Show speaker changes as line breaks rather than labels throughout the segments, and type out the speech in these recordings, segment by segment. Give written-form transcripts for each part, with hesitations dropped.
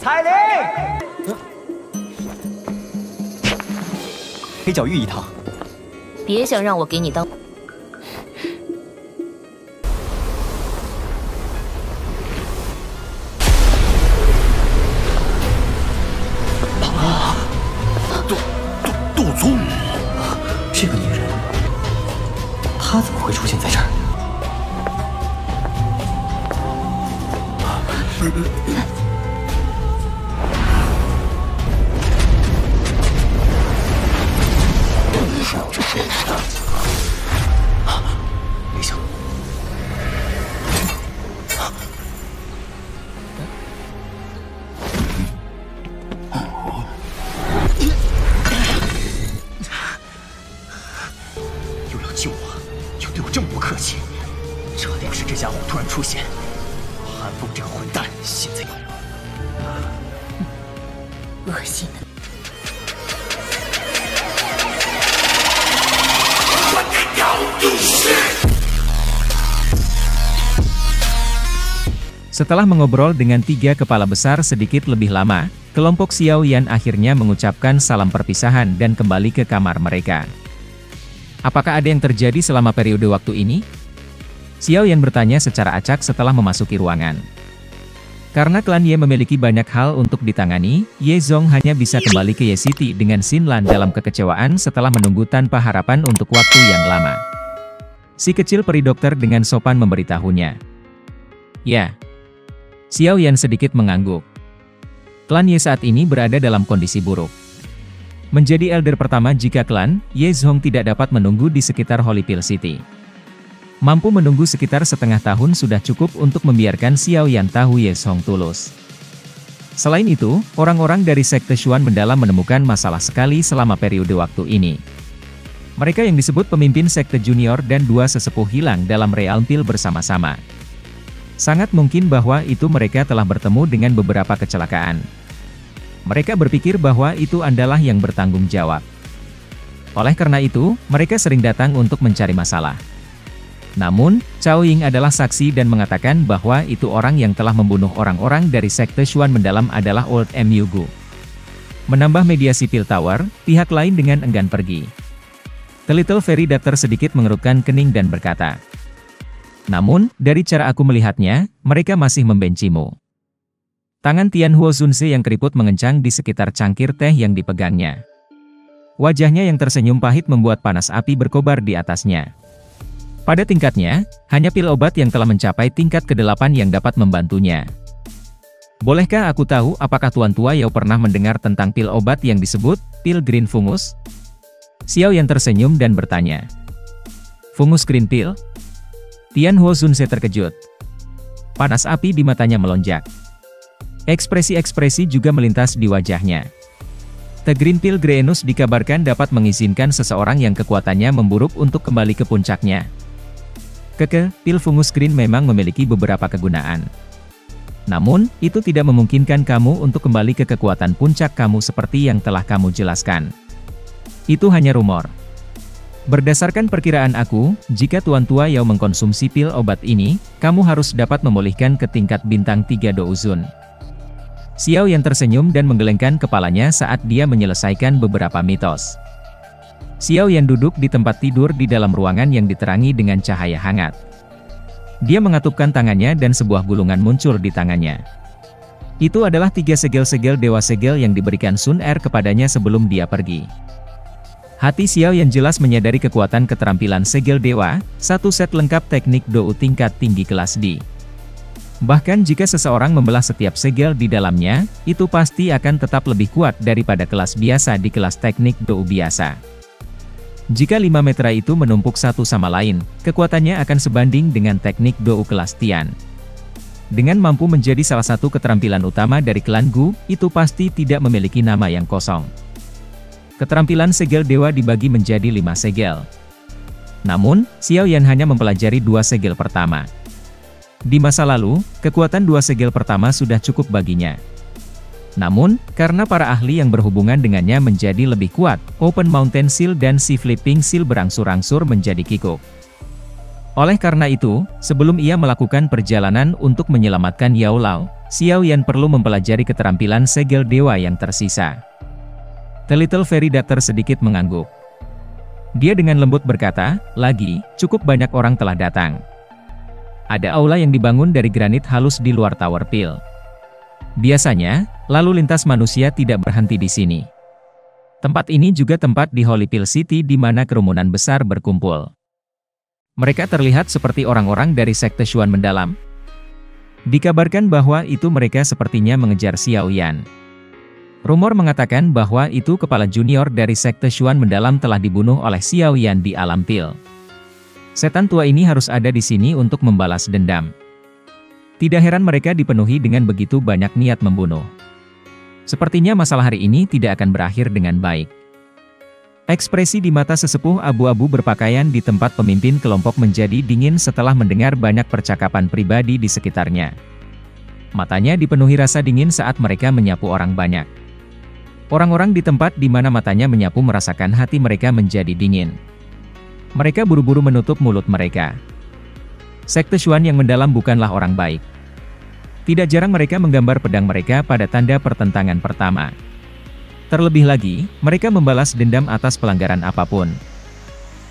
彩铃，黑角玉一趟。
别想让我给你当。
杜宗，这个女人，她怎么会出现在这儿？没想到，又要救我，又对我这么不客气，这要是这家伙突然出现，韩风这个混蛋现在
恶心的。
Setelah mengobrol dengan tiga kepala besar sedikit lebih lama, kelompok Xiao Yan akhirnya mengucapkan salam perpisahan dan kembali ke kamar mereka. Apakah ada yang terjadi selama periode waktu ini? Xiao Yan bertanya secara acak setelah memasuki ruangan. Karena klan Ye memiliki banyak hal untuk ditangani, Ye Zong hanya bisa kembali ke Ye City dengan Xin Lan dalam kekecewaan setelah menunggu tanpa harapan untuk waktu yang lama. Si kecil peri dokter dengan sopan memberitahunya. Ya. Xiao Yan sedikit mengangguk. Klan Ye saat ini berada dalam kondisi buruk. Menjadi elder pertama jika klan Ye Zong tidak dapat menunggu di sekitar Holyfield City. Mampu menunggu sekitar setengah tahun sudah cukup untuk membiarkan Xiao Yan tahu Ye Zong tulus. Selain itu, orang-orang dari Sekte Xuan mendalam menemukan masalah sekali selama periode waktu ini. Mereka yang disebut pemimpin Sekte Junior dan dua sesepuh hilang dalam Realm Peel bersama-sama. Sangat mungkin bahwa itu mereka telah bertemu dengan beberapa kecelakaan. Mereka berpikir bahwa itu adalah yang bertanggung jawab. Oleh karena itu, mereka sering datang untuk mencari masalah. Namun, Cao Ying adalah saksi dan mengatakan bahwa itu orang yang telah membunuh orang-orang dari Sekte Xuan mendalam adalah Old Mu Gu. Menambah mediasi Peel Tower, pihak lain dengan enggan pergi. The Little Fairy Doctor sedikit mengerutkan kening dan berkata, namun, dari cara aku melihatnya, mereka masih membencimu. Tangan Tian Huo Zunze yang keriput mengencang di sekitar cangkir teh yang dipegangnya. Wajahnya yang tersenyum pahit membuat panas api berkobar di atasnya. Pada tingkatnya, hanya pil obat yang telah mencapai tingkat ke-8 yang dapat membantunya. Bolehkah aku tahu apakah Tuan Tua Yao pernah mendengar tentang pil obat yang disebut pil Green Fungus? Xiao Yan tersenyum dan bertanya. Fungus Green Pil? Tian Huo Zunze terkejut. Panas api di matanya melonjak. Ekspresi-ekspresi juga melintas di wajahnya. The Green Pil Greenus dikabarkan dapat mengizinkan seseorang yang kekuatannya memburuk untuk kembali ke puncaknya. Pil fungus green memang memiliki beberapa kegunaan. Namun, itu tidak memungkinkan kamu untuk kembali ke kekuatan puncak kamu seperti yang telah kamu jelaskan. Itu hanya rumor. Berdasarkan perkiraan aku, jika Tuan Tua Yao mengkonsumsi pil obat ini, kamu harus dapat memulihkan ke tingkat bintang 3 Douzun. Xiao Yan tersenyum dan menggelengkan kepalanya saat dia menyelesaikan beberapa mitos. Xiao Yan duduk di tempat tidur di dalam ruangan yang diterangi dengan cahaya hangat. Dia mengatupkan tangannya dan sebuah gulungan muncul di tangannya. Itu adalah 3 segel-segel Dewa Segel yang diberikan Sun Er kepadanya sebelum dia pergi. Hati Xiao Yan jelas menyadari kekuatan keterampilan segel dewa, satu set lengkap teknik Dou tingkat tinggi kelas D. Bahkan jika seseorang membelah setiap segel di dalamnya, itu pasti akan tetap lebih kuat daripada kelas biasa di kelas teknik Dou biasa. Jika 5 metra itu menumpuk satu sama lain, kekuatannya akan sebanding dengan teknik Dou kelas Tian. Dengan mampu menjadi salah satu keterampilan utama dari klan Gu, itu pasti tidak memiliki nama yang kosong. Keterampilan segel dewa dibagi menjadi 5 segel. Namun, Xiao Yan hanya mempelajari 2 segel pertama. Di masa lalu, kekuatan 2 segel pertama sudah cukup baginya. Namun, karena para ahli yang berhubungan dengannya menjadi lebih kuat, Open Mountain Seal dan Si Flipping Seal berangsur-angsur menjadi kikuk. Oleh karena itu, sebelum ia melakukan perjalanan untuk menyelamatkan Yao Lao, Xiao Yan perlu mempelajari keterampilan segel dewa yang tersisa. The Little Fairy Doctor sedikit mengangguk. Dia dengan lembut berkata, "Lagi, cukup banyak orang telah datang. Ada aula yang dibangun dari granit halus di luar Tower Pil. Biasanya, lalu lintas manusia tidak berhenti di sini. Tempat ini juga tempat di Holy Pil City di mana kerumunan besar berkumpul. Mereka terlihat seperti orang-orang dari sekte Xuan mendalam. Dikabarkan bahwa itu mereka sepertinya mengejar Xiao Yan. Rumor mengatakan bahwa itu kepala junior dari sekte Xuan mendalam telah dibunuh oleh Xiao Yan di alam Pil. Setan tua ini harus ada di sini untuk membalas dendam. Tidak heran mereka dipenuhi dengan begitu banyak niat membunuh. Sepertinya masalah hari ini tidak akan berakhir dengan baik." Ekspresi di mata sesepuh abu-abu berpakaian di tempat pemimpin kelompok menjadi dingin setelah mendengar banyak percakapan pribadi di sekitarnya. Matanya dipenuhi rasa dingin saat mereka menyapu orang banyak. Orang-orang di tempat di mana matanya menyapu merasakan hati mereka menjadi dingin. Mereka buru-buru menutup mulut mereka. Sekte Xuan yang mendalam bukanlah orang baik. Tidak jarang mereka menggambar pedang mereka pada tanda pertentangan pertama. Terlebih lagi, mereka membalas dendam atas pelanggaran apapun.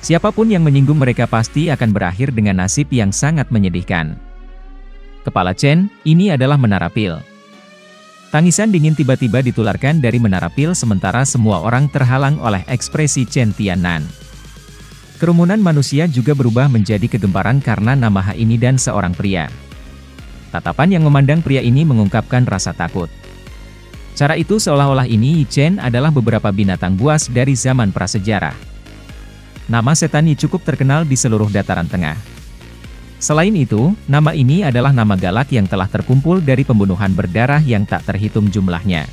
Siapapun yang menyinggung mereka pasti akan berakhir dengan nasib yang sangat menyedihkan. Kepala Chen, ini adalah Menara Pil. Tangisan dingin tiba-tiba ditularkan dari Menara Pil sementara semua orang terhalang oleh ekspresi Chen Tianan. Kerumunan manusia juga berubah menjadi kegemparan karena nama Ha ini dan seorang pria. Tatapan yang memandang pria ini mengungkapkan rasa takut. Cara itu seolah-olah ini Yi Chen adalah beberapa binatang buas dari zaman prasejarah. Nama setan Yi cukup terkenal di seluruh dataran tengah. Selain itu, nama ini adalah nama galak yang telah terkumpul dari pembunuhan berdarah yang tak terhitung jumlahnya.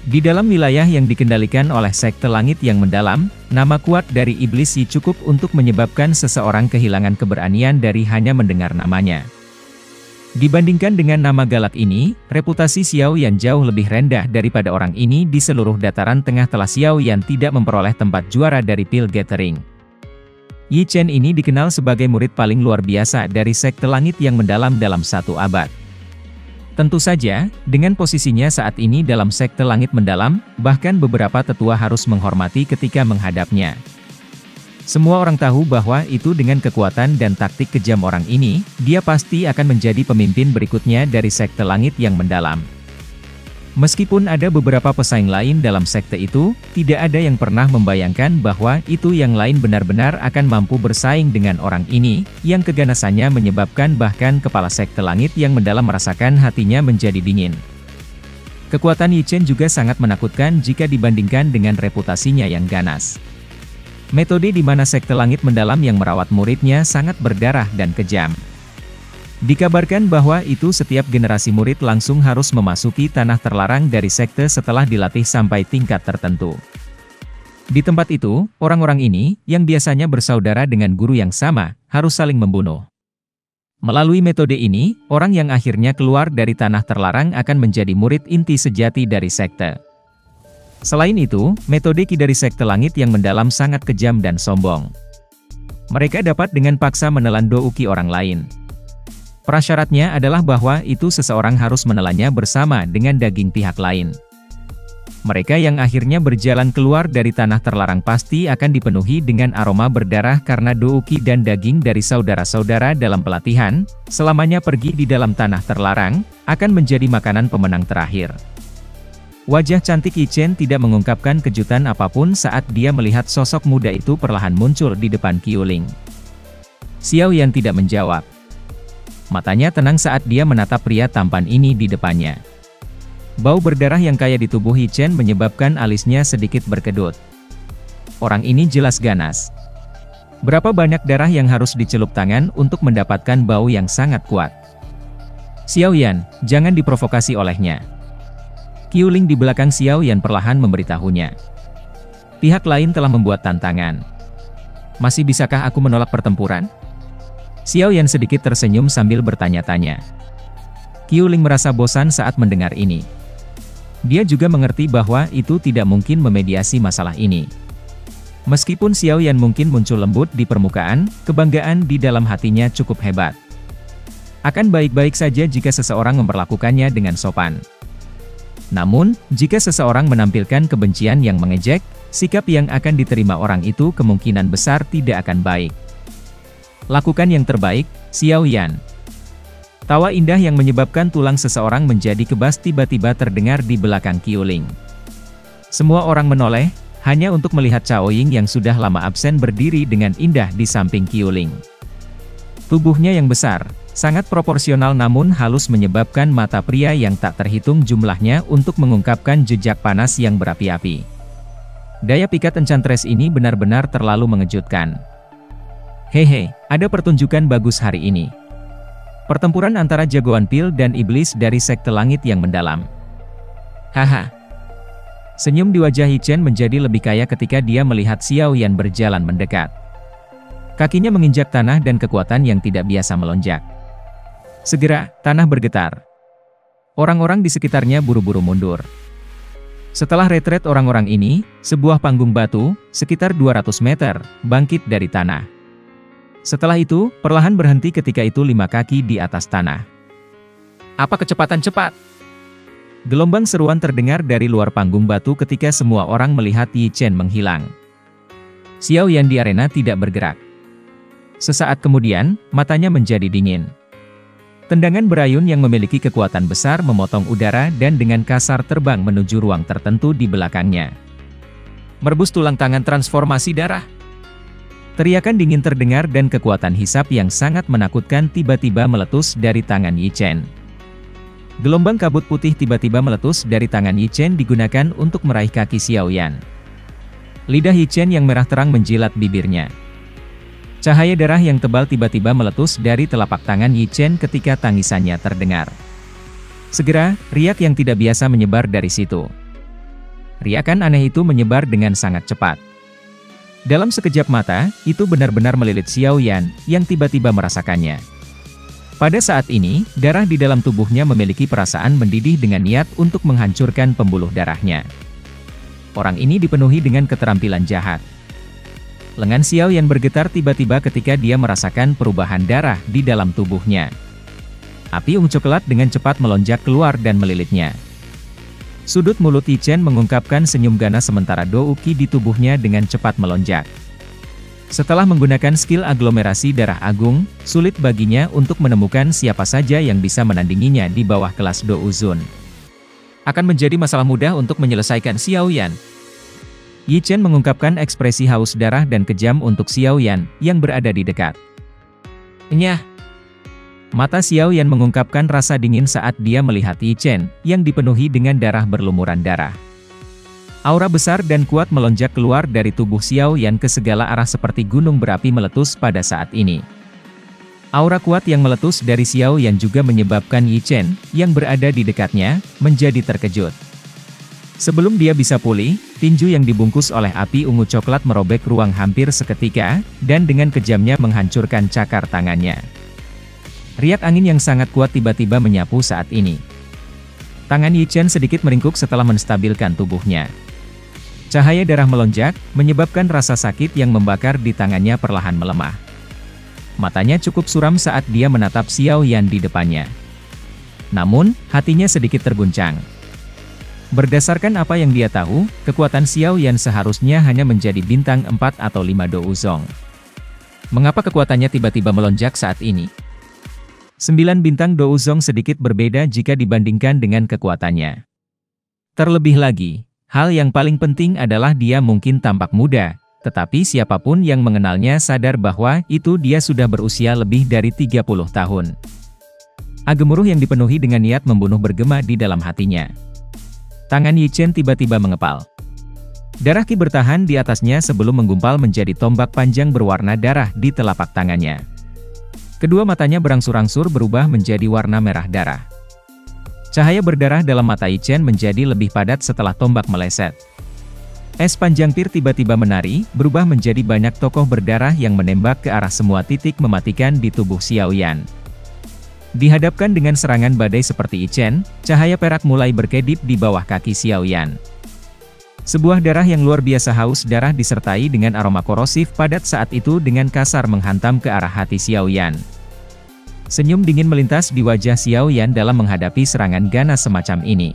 Di dalam wilayah yang dikendalikan oleh sekte langit yang mendalam, nama kuat dari iblis Yi cukup untuk menyebabkan seseorang kehilangan keberanian dari hanya mendengar namanya. Dibandingkan dengan nama galak ini, reputasi Xiao Yan jauh lebih rendah daripada orang ini di seluruh dataran tengah telah Xiao Yan tidak memperoleh tempat juara dari Pil Gathering. Yi Chen ini dikenal sebagai murid paling luar biasa dari sekte langit yang mendalam dalam 1 abad. Tentu saja, dengan posisinya saat ini dalam sekte langit mendalam, bahkan beberapa tetua harus menghormati ketika menghadapnya. Semua orang tahu bahwa itu dengan kekuatan dan taktik kejam orang ini, dia pasti akan menjadi pemimpin berikutnya dari sekte langit yang mendalam. Meskipun ada beberapa pesaing lain dalam sekte itu, tidak ada yang pernah membayangkan bahwa itu yang lain benar-benar akan mampu bersaing dengan orang ini, yang keganasannya menyebabkan bahkan kepala sekte langit yang mendalam merasakan hatinya menjadi dingin. Kekuatan Yi Chen juga sangat menakutkan jika dibandingkan dengan reputasinya yang ganas. Metode di mana sekte langit mendalam yang merawat muridnya sangat berdarah dan kejam. Dikabarkan bahwa itu setiap generasi murid langsung harus memasuki tanah terlarang dari sekte setelah dilatih sampai tingkat tertentu. Di tempat itu, orang-orang ini, yang biasanya bersaudara dengan guru yang sama, harus saling membunuh. Melalui metode ini, orang yang akhirnya keluar dari tanah terlarang akan menjadi murid inti sejati dari sekte. Selain itu, metode Ki dari sekte langit yang mendalam sangat kejam dan sombong. Mereka dapat dengan paksa menelan douki orang lain. Prasyaratnya adalah bahwa itu seseorang harus menelannya bersama dengan daging pihak lain. Mereka yang akhirnya berjalan keluar dari tanah terlarang pasti akan dipenuhi dengan aroma berdarah karena douki dan daging dari saudara-saudara dalam pelatihan, selamanya pergi di dalam tanah terlarang, akan menjadi makanan pemenang terakhir. Wajah cantik Yi Chen tidak mengungkapkan kejutan apapun saat dia melihat sosok muda itu perlahan muncul di depan Qiuling. Xiao Yan tidak menjawab. Matanya tenang saat dia menatap pria tampan ini di depannya. Bau berdarah yang kaya di tubuh Yi Chen menyebabkan alisnya sedikit berkedut. Orang ini jelas ganas. Berapa banyak darah yang harus dicelup tangan untuk mendapatkan bau yang sangat kuat? Xiao Yan, jangan diprovokasi olehnya. Qiuling di belakang Xiao Yan perlahan memberitahunya. Pihak lain telah membuat tantangan. Masih bisakah aku menolak pertempuran? Xiao Yan sedikit tersenyum sambil bertanya-tanya. Qiuling merasa bosan saat mendengar ini. Dia juga mengerti bahwa itu tidak mungkin memediasi masalah ini. Meskipun Xiao Yan mungkin muncul lembut di permukaan, kebanggaan di dalam hatinya cukup hebat. Akan baik-baik saja jika seseorang memperlakukannya dengan sopan. Namun, jika seseorang menampilkan kebencian yang mengejek, sikap yang akan diterima orang itu kemungkinan besar tidak akan baik. Lakukan yang terbaik, Xiao Yan. Tawa indah yang menyebabkan tulang seseorang menjadi kebas tiba-tiba terdengar di belakang Qiuling. Semua orang menoleh, hanya untuk melihat Cao Ying yang sudah lama absen berdiri dengan indah di samping Qiuling. Tubuhnya yang besar, sangat proporsional namun halus menyebabkan mata pria yang tak terhitung jumlahnya untuk mengungkapkan jejak panas yang berapi-api. Daya pikat Enchantress ini benar-benar terlalu mengejutkan. Hehe, ada pertunjukan bagus hari ini. Pertempuran antara jagoan pil dan iblis dari sekte langit yang mendalam. Haha. Senyum di wajah Yi Chen menjadi lebih kaya ketika dia melihat Xiao Yan berjalan mendekat. Kakinya menginjak tanah dan kekuatan yang tidak biasa melonjak. Segera, tanah bergetar. Orang-orang di sekitarnya buru-buru mundur. Setelah retret orang-orang ini, sebuah panggung batu, sekitar 200 meter, bangkit dari tanah. Setelah itu, perlahan berhenti ketika itu 5 kaki di atas tanah. Apa kecepatan cepat? Gelombang seruan terdengar dari luar panggung batu ketika semua orang melihat Yi Chen menghilang. Xiao Yan di arena tidak bergerak. Sesaat kemudian, matanya menjadi dingin. Tendangan berayun yang memiliki kekuatan besar memotong udara dan dengan kasar terbang menuju ruang tertentu di belakangnya. Merebus tulang tangan transformasi darah. Teriakan dingin terdengar dan kekuatan hisap yang sangat menakutkan tiba-tiba meletus dari tangan Yi Chen. Gelombang kabut putih tiba-tiba meletus dari tangan Yi Chen digunakan untuk meraih kaki Xiao Yan. Lidah Yi Chen yang merah terang menjilat bibirnya. Cahaya darah yang tebal tiba-tiba meletus dari telapak tangan Yi Chen ketika tangisannya terdengar. Segera, riak yang tidak biasa menyebar dari situ. Riakan aneh itu menyebar dengan sangat cepat. Dalam sekejap mata, itu benar-benar melilit Xiao Yan, yang tiba-tiba merasakannya. Pada saat ini, darah di dalam tubuhnya memiliki perasaan mendidih dengan niat untuk menghancurkan pembuluh darahnya. Orang ini dipenuhi dengan keterampilan jahat. Lengan Xiao Yan bergetar tiba-tiba ketika dia merasakan perubahan darah di dalam tubuhnya. Api ungu coklat dengan cepat melonjak keluar dan melilitnya. Sudut mulut Yi Chen mengungkapkan senyum ganas sementara Do Uqi di tubuhnya dengan cepat melonjak. Setelah menggunakan skill aglomerasi darah agung, sulit baginya untuk menemukan siapa saja yang bisa menandinginya di bawah kelas Do Uzun. Akan menjadi masalah mudah untuk menyelesaikan Xiao Yan. Yi Chen mengungkapkan ekspresi haus darah dan kejam untuk Xiao Yan, yang berada di dekat. Nyah. Mata Xiao Yan mengungkapkan rasa dingin saat dia melihat Yi Chen, yang dipenuhi dengan darah berlumuran darah. Aura besar dan kuat melonjak keluar dari tubuh Xiao Yan ke segala arah seperti gunung berapi meletus pada saat ini. Aura kuat yang meletus dari Xiao Yan juga menyebabkan Yi Chen, yang berada di dekatnya, menjadi terkejut. Sebelum dia bisa pulih, tinju yang dibungkus oleh api ungu coklat merobek ruang hampir seketika, dan dengan kejamnya menghancurkan cakar tangannya. Riak angin yang sangat kuat tiba-tiba menyapu saat ini. Tangan Yi Chen sedikit meringkuk setelah menstabilkan tubuhnya. Cahaya darah melonjak, menyebabkan rasa sakit yang membakar di tangannya perlahan melemah. Matanya cukup suram saat dia menatap Xiao Yan di depannya. Namun, hatinya sedikit terguncang. Berdasarkan apa yang dia tahu, kekuatan Xiao Yan seharusnya hanya menjadi bintang 4 atau 5 Do Uzong. Mengapa kekuatannya tiba-tiba melonjak saat ini? 9 bintang Do Uzong sedikit berbeda jika dibandingkan dengan kekuatannya. Terlebih lagi, hal yang paling penting adalah dia mungkin tampak muda, tetapi siapapun yang mengenalnya sadar bahwa itu dia sudah berusia lebih dari 30 tahun. Gemuruh yang dipenuhi dengan niat membunuh bergema di dalam hatinya. Tangan Yi Chen tiba-tiba mengepal. Darah Qi bertahan di atasnya sebelum menggumpal menjadi tombak panjang berwarna darah di telapak tangannya. Kedua matanya berangsur-angsur berubah menjadi warna merah darah. Cahaya berdarah dalam mata Yi Chen menjadi lebih padat setelah tombak meleset. Es panjang pir tiba-tiba menari, berubah menjadi banyak tokoh berdarah yang menembak ke arah semua titik mematikan di tubuh Xiao Yan. Dihadapkan dengan serangan badai seperti Yi Chen, cahaya perak mulai berkedip di bawah kaki Xiao Yan. Sebuah darah yang luar biasa haus darah disertai dengan aroma korosif padat saat itu dengan kasar menghantam ke arah hati Xiao Yan. Senyum dingin melintas di wajah Xiao Yan dalam menghadapi serangan ganas semacam ini.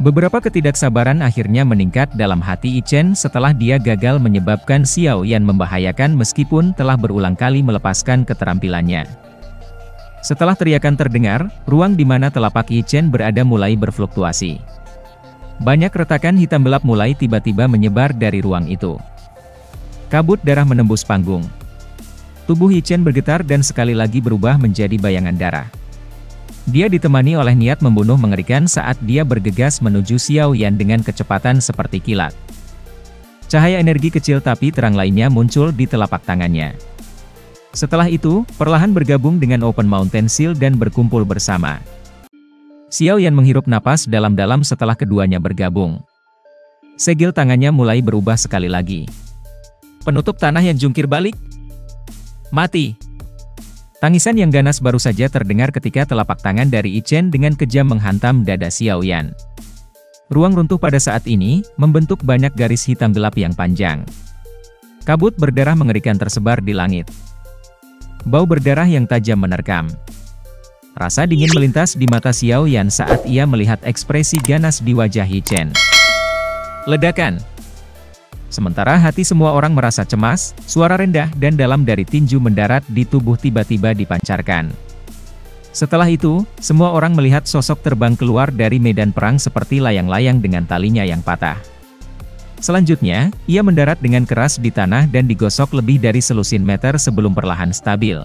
Beberapa ketidaksabaran akhirnya meningkat dalam hati Yi Chen setelah dia gagal menyebabkan Xiao Yan membahayakan meskipun telah berulang kali melepaskan keterampilannya. Setelah teriakan terdengar, ruang di mana telapak Yi Chen berada mulai berfluktuasi. Banyak retakan hitam gelap mulai tiba-tiba menyebar dari ruang itu. Kabut darah menembus panggung. Tubuh Yi Chen bergetar dan sekali lagi berubah menjadi bayangan darah. Dia ditemani oleh niat membunuh mengerikan saat dia bergegas menuju Xiao Yan dengan kecepatan seperti kilat. Cahaya energi kecil tapi terang lainnya muncul di telapak tangannya. Setelah itu, perlahan bergabung dengan Open Mountain Seal dan berkumpul bersama. Xiao Yan menghirup napas dalam-dalam setelah keduanya bergabung. Segel tangannya mulai berubah sekali lagi. Penutup tanah yang jungkir balik. Mati! Tangisan yang ganas baru saja terdengar ketika telapak tangan dari Yi Chen dengan kejam menghantam dada Xiao Yan. Ruang runtuh pada saat ini, membentuk banyak garis hitam gelap yang panjang. Kabut berdarah mengerikan tersebar di langit. Bau berdarah yang tajam menerkam. Rasa dingin melintas di mata Xiao Yan saat ia melihat ekspresi ganas di wajah Yi Chen. Ledakan! Sementara hati semua orang merasa cemas, suara rendah dan dalam dari tinju mendarat di tubuh tiba-tiba dipancarkan. Setelah itu, semua orang melihat sosok terbang keluar dari medan perang seperti layang-layang dengan talinya yang patah. Selanjutnya, ia mendarat dengan keras di tanah dan digosok lebih dari selusin meter sebelum perlahan stabil.